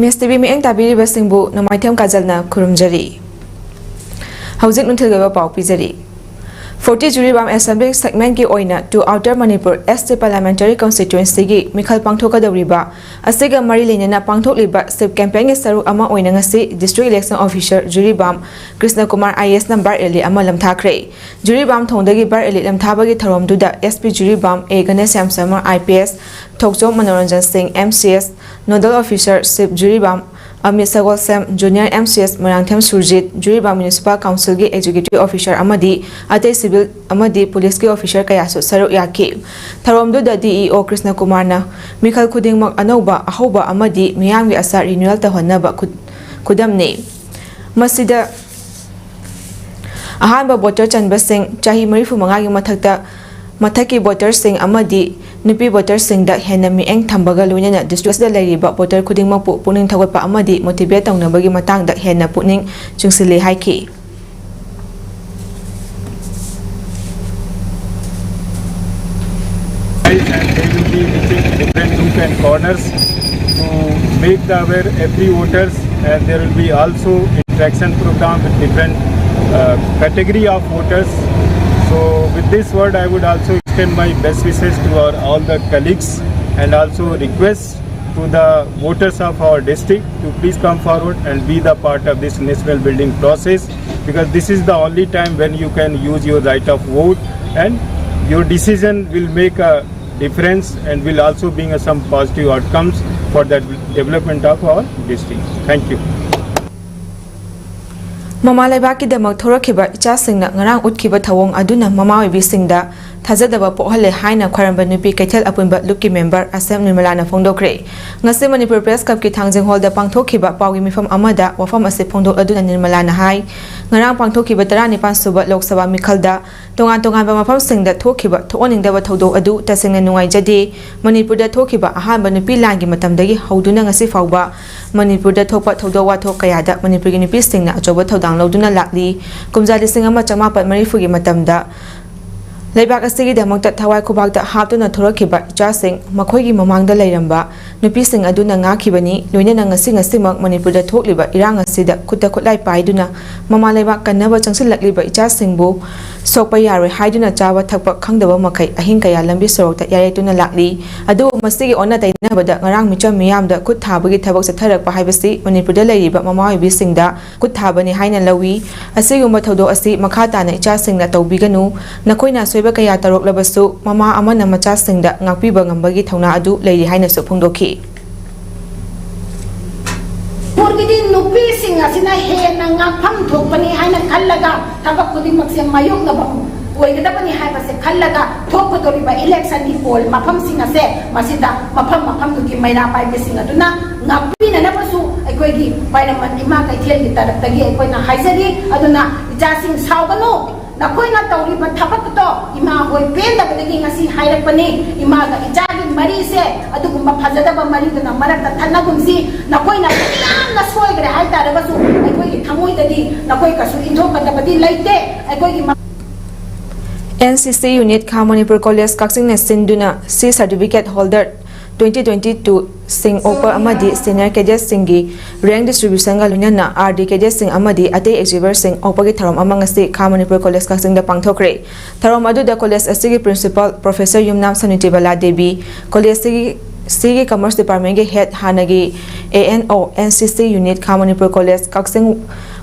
Miss TV mi ang tabiri basingbu na maitem kajalna kurumjari. Hauzik nuntilgaba pau pizari. 40 Jury Bam Assembly segment ki oina to Outer Manipur ST Parliamentary Constituency gi Mikhal Pangthoka dawriba asiga mari lenena pangthokliba sip campaign saru ama oina ngasi District Election Officer Jury Bam Krishna Kumar IS number eli ama lamthakre Jury Bam thongdagi bar eli lamthabagi tharomduda SP Jury Bam A Ganesh Samsamar IPS Thokjom Manoranjan Singh MCS Nodal Officer Sip Jury Bam Amit Sagol Sam Junior MCS Marangthem Surjit Jury Bam Municipal Council gi Executive Officer amadi ate civil amadi police gi officer kayasu saru yaki tharomdu da DEO Krishna Kumar na Mikhal Khudingmak anauba ahoba amadi miyamgi asa renewal ta honnaba khudamne masida ahanba voter chanba sing chahi 35 gi mathaki voter sing amadi nupi voter sing da hena mi eng thambaga loinana district da lairiba voter khudingmak pu puning thawatpa amadi motivate tawnabagi matang da hena puning chungsile haiki and they will be visiting different nooks and corners to make the aware every voters, and there will be also interaction program with different category of voters. So with this word I would also extend my best wishes to all the colleagues and also request to the voters of our district to please come forward and be the part of this national building process, because this is the only time when you can use your right of vote and your decision will make a difference and will also bring some positive outcomes for the development of our district. Thank you. Mama Laibaki damak thorakhiba ichasingna ngarang utkhiba thawong aduna mama oibisingda thajadaba pohale haina khwaramba nupi kaithal apunba lukki member Asem Nirmalana phongdokre ngase Manipur Press Club ki thangjing hall da pangthokhiba pawgi mifam amada wafam ase phongdok aduna Nirmalana hai ngarang pangthokhiba 19 suba Lok Sabha mikhalda tongan ba mafam singda thokhiba thooningdaba thodok adu tasingna nungaijade Manipur da thokhiba ahanba nupi langi matamdagi hauduna ngasi fawba Manipur da thokpa thodok wathok kayada Manipur gi nupi singna achoba thodang loduna lakli kumja lising ama chamapat marifugi matamda Laibak asigi damakta thawai khubakta haptuna thorakhiba ichasing makhoigi mamangda leiramba nupising aduna ngakhibani loinana ngasimak Manipurda thokliba irang asida khutta khutlai paiduna mama laibak kannaba changsilakliba ichasingbu sokpa yaroi haiduna chawa thakpa khangdaba makai ahin kaya lambi sorokta yaretuna lakli adu masigi onna tainabada ngarang micham miyamda khut thabagi thabak chatharakpa haibasi Manipurda leiriba mama oibisingda khut thabani haina lawi asigumba thodo asi makhatana ichasingna tawbiganu nakoina soiba kaya tarok labasu mama amana macha singda ngakpiba ngambagi thauna adu leiri haina su phungdokhi Purgidi nupi sing asina he na ngakpham thokpani haina khallaga thabak khudimak se mayok na bam oigdabani haiba se khallaga thokkodoriba election ni poll mafam sing ase masida mafam duki maina pai be sing aduna ngakpina na basu aikoigi pairaman ima kaithel gi taratagi aikoina haisari aduna ijasing saugano nakoina tawriba thabakto ima hoi pendabadagi ngasi hairapani ima ga ijagi mari se adugumba phajadaba mari duna marakta thanagumsi nakoina yamna soigre haitarabasu aikoigi thamoidadi nakoi kasu indhokadabadi laite aikoigi NCC unit Kha Manipur College Kaksing Sinduna C certificate holder 2022 Sing Opa Amadi Senior Cadet Singi rank distribution ga lunana RD Cadet Sing Amadi ate exhibitor Sing Opa gi tharom amangasi Kha Manipur College Kaksing da pangthokre tharom adu da college asigi principal Professor Yumnam Saniti Bala Devi college Sigi Commerce Department ge head hanagi ANO NCC unit Kha Manipur College Kaksing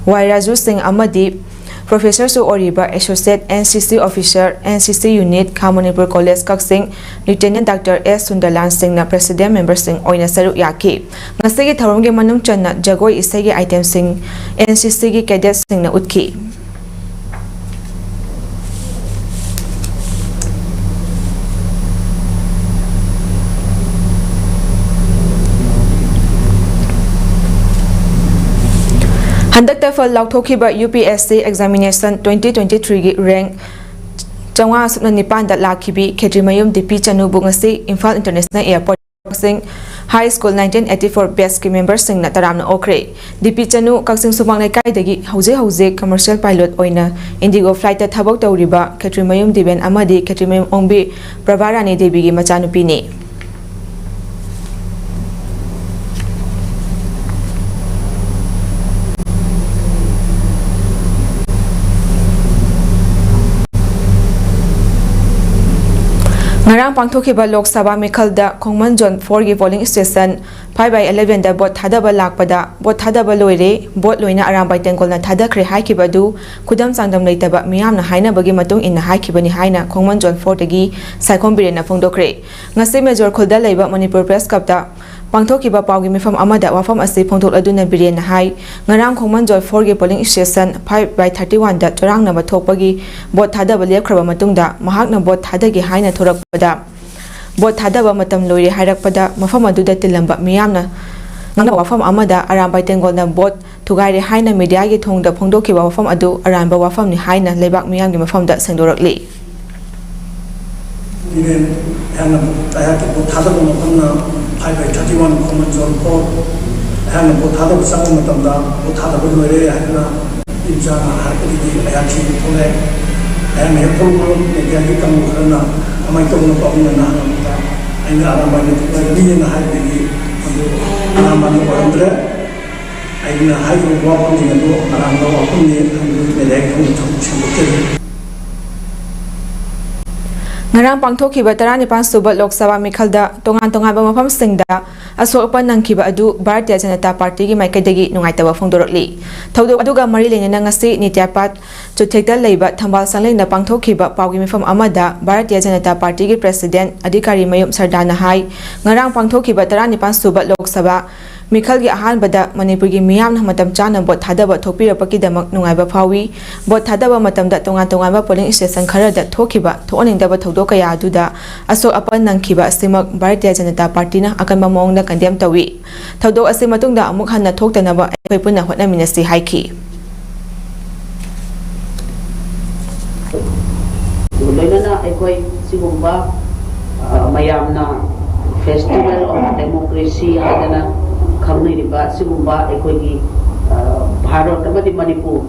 Wairaju Sing Amadi Professor Su Oriba Associate NCC Officer NCC Unit Kha Manipur College Kaksing Lieutenant Dr. S Sundalan Singh na President Member Singh oina saru yaki ngasigi tharomge manung channa jagoi isegi item sing NCC gi cadet Singh na utkhi Handakta fal lauthokhiba UPSC examination 2023 gi rank changwa subna nipan da lakhibi Khetrimayum DP Chanubu ngasi Imphal International Airport Kaksing High School 1984 batch ki member sing na taramna okre DP Chanu Kaksing Subang Laikai dagi hauze commercial pilot oina Indigo flight ta thabok tawriba Khetrimayum Diben amadi Khetrimayum Ongbi Prabarani Devi gi machanupi ni Ngarang pangthokhiba Lok Sabha Mikhalda Khongman Zone 4 gi polling station 5/11 da bot thadaba lakpada bot thadaba loire bot loina arambai tengkolna thadakhre haikibadu khudam sangdam leitaba miyamna hainabagi matung inna haikibani haina Khongman Zone 4 tagi Saikhom Birena phongdokre ngase Major Khulda leiba Manipur Press Club da pangthokhiba paugi mifam amada wafam ase phongthok aduna Birena hai ngarang Khongman Zone 4 gi polling station 5/31 da chorangna bathokpagi bot thadaba lepkhraba matungda mahakna bot thadagi haina thorak bot thadaba matam loire hairakpada mafam aduda tilamba miyamna ngana wafam amada arambai tengolna bot thugaire haina media gi thongda phongdokhiba wafam adu aramba wafam ni haina lebak miyam gi mafamda sengdorakli Even and I had to put other one on the 5/31 common zone code and put other some of them put other way and in Jana Harpy actually to let and a program they come to I might go to and Aramani in the high degree Aramani I in a high walk on the around the walk on the leg to ngarang pangthokhiba 15 suba Lok Sabha Mikhalda tongan tongan ba mafam singda asopa nangkhiba adu Bharatiya Janata Party gi maikaidagi nungaitaba phongdorokli thawdo aduga mari leina ngasi nityapat chuthekda leiba thambal sanglengna pangthokhiba paugi mifam amada Bharatiya Janata Party gi President Adhikari Mayum Sardana hai ngarang pangthokhiba 15 suba Lok Sabha Mikhalgi ahanbada Manipur gi miyamna matam chana bot thadaba thokpirapaki damak nungaiba phawi bot thadaba matamda tongan tongan ba polling station kharada thokhiba thoningdaba thawdo kaya aduda asok apan nangkhiba simak Bharatiya Janata Party na akanba mawngda condemn tawi thawdo ase matungda amuk hanna thoktanaba ai punna hotnaminasi haiki loinana aikoi sigumba mayamna festival of democracy adana khamniriba sigumba aikoi Bharat amadi Manipur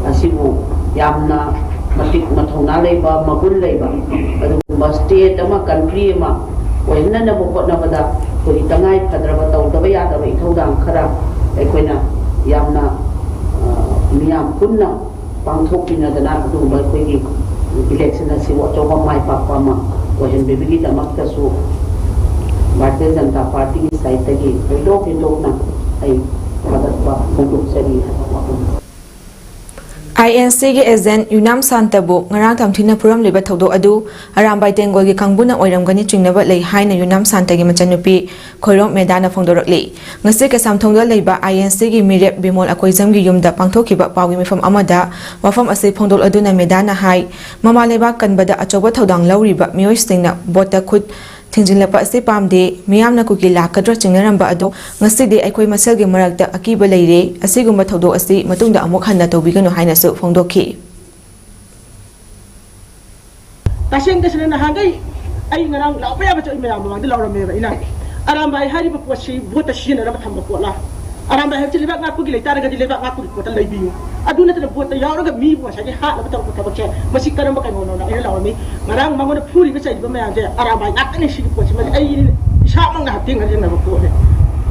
asibu yamna matik mathona leiba magun leiba adugumba state ama country ama oinna na bokotna bada koi tangai phadraba tawdaba yadaba ithodang khara aikoina yamna miyam punna pangthokpina dana adugumba koi election asi wachoba mai pakpa ma ohen bebigi damakta su Bharatiya Janata Party ki side tagi lok na ai padatba phongdok sari INC gi agent Yunam Santabu ngarang tamthina puram leba thawdo adu arambai tengol gi kangbuna oiramgani chingnaba lei haina Yunam Santa gi machanupi khoirom medana phongdorokli ngasi ka samthongda leiba INC gi mirep bimol akoijam gi yumda pangthokhiba pawgi mifam amada wafam ase phongdol aduna medana hai mama leba kanbada achoba thodang lauriba miyoi singna bota khut thinjinlapa ase pamde miyamna kuki lakadra chingnaramba adu ngaside aikoi maselgi marakta akiba leire asigumba thawdo ase matungda amuk hanna tobiganu haina su phongdokhi taseng desna na hagai ai ngarang law pa ya bacho imam mangde lawrame ba ina arambai hari ba posi bota shin ra thamba pola arambai ha chili ba nga kuki leita ga dile ba nga kuki kota leibiu aduna tena bota yawra ga mi bo saje ha la ba taw tabakche masi karamba kai no na ina lawrame ngarang mangona phuri ba sai ba ma ya arambai akane shi posi ma ai sha manga hating ga na ba ko le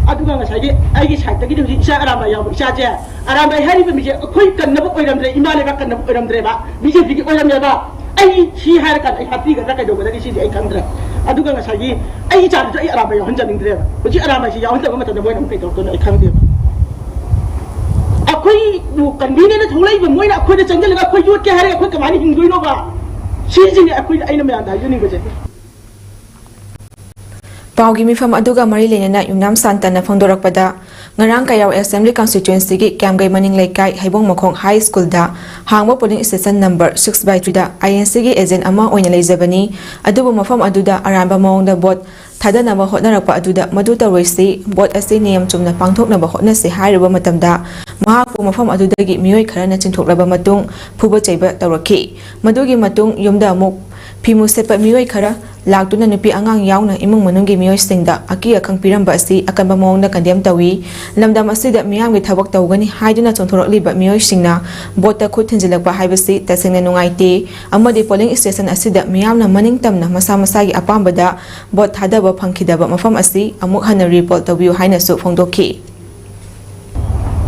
aduga nga saje ai gi sai ta gi di sha arambai ya sha je arambai hari ba mi je koi kan na ba oiramre imale ba kan na oiramre ba mi je bi oiramre ba ai shi har kan ai hati ga kai dogo da shi ai kandra aduga nga saje ai cha da ai arambai ya hanjan indre ba ji arambai shi ya hanjan ba mata da boy na kai to ai kandre akwai dukan bine na thulai ba moina akwai da jangal ga akwai yot ke hare akwai kamani hingoi no ba shi jini akwai aina mai anda yuni gaje paugi mifam aduga mari lenena Yunam Santa na phongdorakpada ngarang kayaw assembly constituency gi Kamgai Maning Laikai Haibong Makhong High School da hangba polling station number 6/3 da INC gi agent ama oina leijabani adubu mafam aduda aramba mawngda bot thadanaba hotnarakpa aduda madu tawrisi bot ase niyam chumna pangthoknaba hotnase hairaba matamda mahakpu mafam adudagi miyoi kharana chingthoklaba matung phuba chaiba tawrakhi madugi matung yumda amuk phimu sepa miyoi khara laktuna nupi angang yauna imung manunggi miyoi singda aki akhang piramba asi akanba mawngda condemn tawi lamdam asida miyamgi thabak tawgani haiduna chonthorokliba miyoi singna bota khut thinjilakpa haibasi tasengna nungaite amadi polling station asida miyamna maning tamna masa masagi apambada bot thadaba phangkhidaba mafam asi amuk hana report tawiu haina su phongdokhi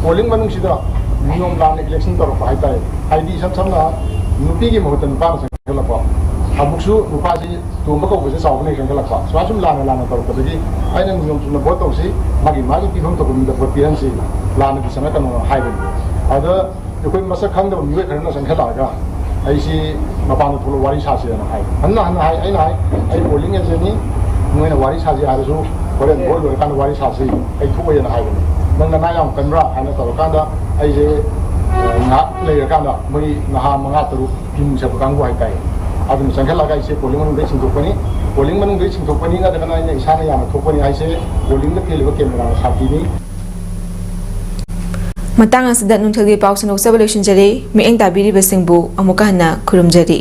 polling manung sida niyom lan election tor pa hai tai haidi sam sam na nupi gi mohotan pa sa kala pa ꯑꯃꯨꯛꯁꯨ ꯅꯨꯄꯥꯁꯤ ꯇꯣꯝꯕ ꯀꯧꯕꯁꯦ ꯆꯥꯎꯕꯅ ꯍꯦꯟꯒꯠꯂꯛꯄ ꯁꯨꯃꯥꯏꯅ ꯁꯨꯝ ꯂꯥꯟꯅ ꯇꯧꯔꯛꯄꯗꯒꯤ ꯑꯩꯅ ꯅꯤꯌꯣꯝ ꯆꯨꯝꯅ vote ꯇꯧꯁꯤ ꯃꯥꯒꯤ ꯄꯤꯐꯝ ꯊꯣꯛꯄ ꯚꯣꯠ ꯄꯤꯍꯟꯁꯤ ꯂꯥꯟꯅꯗꯤ ꯆꯪꯉꯛꯀꯅꯣ ꯍꯥꯏꯕꯅꯤ ꯑꯗ ꯑꯩꯈꯣꯏ ꯃꯁꯛ ꯈꯪꯗꯕ ꯃꯤꯑꯣꯏ ꯈꯔꯅ ꯆꯪꯈꯠꯂꯛꯑꯒ ꯑꯩꯁꯤ ꯃꯄꯥꯟꯗ ꯊꯣꯛꯂꯒ ꯋꯥꯔꯤ ꯁꯥꯁꯤꯅ ꯍꯥꯏ ꯍꯟꯅ ꯍꯥꯏ ꯑꯩꯅ ꯍꯥꯏ ꯑꯩ ꯄꯣꯂꯤꯡ ꯑꯦꯖꯦꯟꯅꯤ ꯅꯣꯏꯅ ꯋꯥꯔꯤ ꯁꯥꯁꯤ ꯍꯥꯏꯔꯁꯨ ꯍꯣꯔꯦꯟ ꯚꯣꯠ ꯂꯣꯏꯔꯀꯥꯟꯗ ꯋꯥꯔꯤ ꯁꯥꯁꯤ ꯑꯩ ꯊꯣꯛꯑꯦꯅ ꯍꯥꯏꯕꯅꯤ ꯅꯪ ꯅꯅꯥ ꯌꯥꯝ ꯀꯟꯕ꯭ꯔꯥ ꯍꯥꯏꯅ ꯇꯧꯔꯀꯥꯟꯗ ꯑꯩꯁꯦ ꯉꯥꯏꯍꯥꯛ ꯂꯩꯔꯀꯥꯟꯗ ꯃꯣꯏ ꯅꯍꯥ 5-6 ꯐꯤꯃꯨꯡ ꯆꯠꯄ ꯀꯥꯡꯕꯨ ꯍꯥꯏꯇꯥꯔꯦ ꯑꯗꯨꯅ ꯆꯪꯈꯠꯂꯒ ꯑꯩꯁꯦ ꯄꯣꯂꯤꯡ ꯃꯅꯨꯡꯗꯩ ꯆꯤꯡꯊꯣꯛꯄꯅꯤ ꯄꯣꯂꯤꯡ ꯃꯅꯨꯡꯗꯩ ꯆꯤꯡꯊꯣꯛꯄꯅꯤ ꯅꯠꯇ꯭ꯔꯒꯅ ꯑꯩꯅ ꯏꯁꯥꯅ ꯌꯥꯝꯅ ꯊꯣꯛꯄꯅꯤ ꯍꯥꯏꯁꯦ ꯄꯣꯂꯤꯡꯗ ꯊꯦꯜꯂꯤꯕ ꯀꯦꯃꯦꯔꯥꯅ ꯁꯥꯈꯤꯅꯤ ꯃꯇꯥꯡ ꯑꯁꯤꯗ ꯅꯨꯡꯊꯤꯜꯒꯤ ꯄꯥꯎ ꯁꯟꯗꯣꯛꯆꯕ ꯂꯣꯏꯁꯤꯟꯖꯔꯤ ꯃꯤꯠꯌꯦꯡ ꯇꯥꯕꯤꯔꯤꯕꯁꯤꯡꯕꯨ ꯑꯃꯨꯛꯀ ꯍꯟꯅ ꯈꯨꯔꯨꯝꯖꯔꯤ